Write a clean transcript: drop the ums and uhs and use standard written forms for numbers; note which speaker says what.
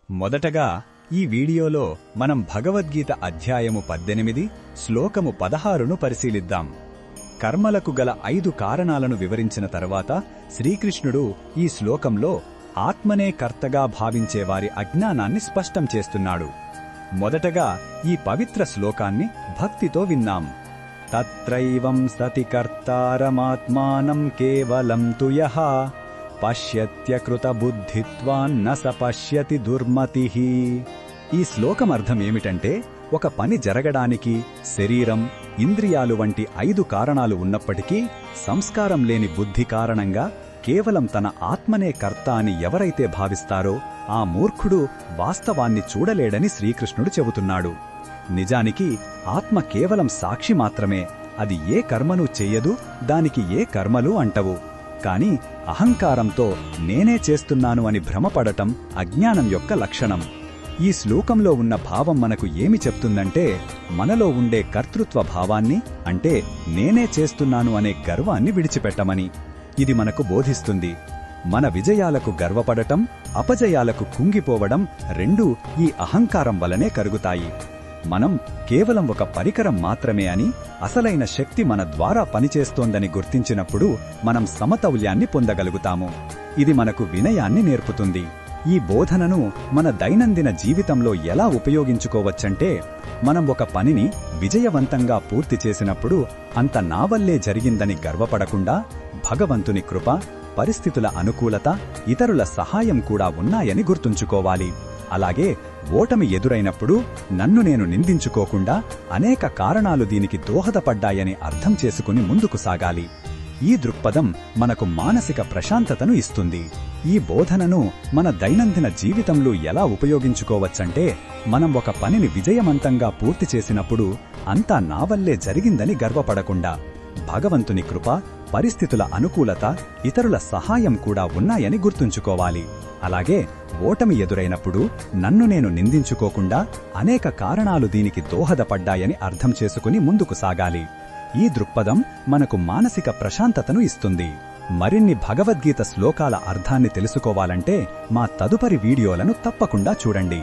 Speaker 1: మొదటగా ఈ వీడియోలో మనం భగవద్గీత అధ్యాయము 18 శ్లోకము 16ను పరిశీలిద్దాం. కర్మలకు గల 5 కారణాలను వివరించిన తరువాత శ్రీకృష్ణుడు ఈ శ్లోకంలో ఆత్మనే కర్తగా భావించేవారి అజ్ఞానాన్ని స్పష్టం చేస్తున్నాడు. మొదటగా ఈ పవిత్ర శ్లోకాన్ని భక్తితో విన్నాం. తత్రైవం సతి కర్తారమాత్మానం కేవలం తు యః పశ్యత్యకృత బుద్ధిత్వాన్న స పశ్యతి దుర్మతిః. ఈ శ్లోకమర్థం ఏమిటంటే, ఒక పని జరగడానికి శరీరం, ఇంద్రియాలు వంటి 5 కారణాలు ఉన్నప్పటికీ సంస్కారం లేని బుద్ధి కారణంగా కేవలం తన ఆత్మనే కర్త అని ఎవరైతే భావిస్తారో ఆ మూర్ఖుడు వాస్తవాన్ని చూడలేడని శ్రీకృష్ణుడు చెబుతున్నాడు. నిజానికి ఆత్మ కేవలం సాక్షి మాత్రమే. అది ఏ కర్మను చెయ్యదు, దానికి ఏ కర్మలు అంటవు. కాని అహంకారంతో నేనే చేస్తున్నాను అని భ్రమపడటం అజ్ఞానం యొక్క లక్షణం. ఈ శ్లోకంలో ఉన్న భావం మనకు ఏమి చెప్తుందంటే, మనలో ఉండే కర్తృత్వ భావాన్ని, అంటే నేనే చేస్తున్నాను అనే గర్వాన్ని విడిచిపెట్టమని. ఇది మనకు బోధిస్తుంది. మన విజయాలకు గర్వపడటం, అపజయాలకు కుంగిపోవడం రెండూ ఈ అహంకారం వలనే కరుగుతాయి. మనం కేవలం ఒక పరికరం మాత్రమే అని, అసలైన శక్తి మన ద్వారా పనిచేస్తోందని గుర్తించినప్పుడు మనం సమతౌల్యాన్ని పొందగలుగుతాము. ఇది మనకు వినయాన్ని నేర్పుతుంది. ఈ బోధనను మన దైనందిన జీవితంలో ఎలా ఉపయోగించుకోవచ్చంటే, మనం ఒక పనిని విజయవంతంగా పూర్తి చేసినప్పుడు అంత నా వల్లే జరిగిందని గర్వపడకుండా, భగవంతుని కృప, పరిస్థితుల అనుకూలత, ఇతరుల సహాయం కూడా ఉన్నాయని గుర్తుంచుకోవాలి. అలాగే ఓటమి ఎదురైనప్పుడు నన్ను నేను నిందించుకోకుండా అనేక కారణాలు దీనికి దోహదపడ్డాయని అర్థం చేసుకుని ముందుకు సాగాలి. ఈ దృక్పథం మనకు మానసిక ప్రశాంతతను ఇస్తుంది. ఈ బోధనను మన దైనందిన జీవితంలో ఎలా ఉపయోగించుకోవచ్చంటే, మనం ఒక పనిని విజయవంతంగా పూర్తి చేసినప్పుడు అంతా నా వల్లే జరిగిందని గర్వపడకుండా, భగవంతుని కృప, పరిస్థితుల అనుకూలత, ఇతరుల సహాయం కూడా ఉన్నాయని గుర్తుంచుకోవాలి. అలాగే ఓటమి ఎదురైనప్పుడు నన్ను నేను నిందించుకోకుండా అనేక కారణాలు దీనికి దోహదపడ్డాయని అర్థం చేసుకుని ముందుకు సాగాలి. ఈ దృక్పథం మనకు మానసిక ప్రశాంతతను ఇస్తుంది. మరిన్ని భగవద్గీత శ్లోకాల అర్థాన్ని తెలుసుకోవాలంటే మా తదుపరి వీడియోలను తప్పకుండా చూడండి.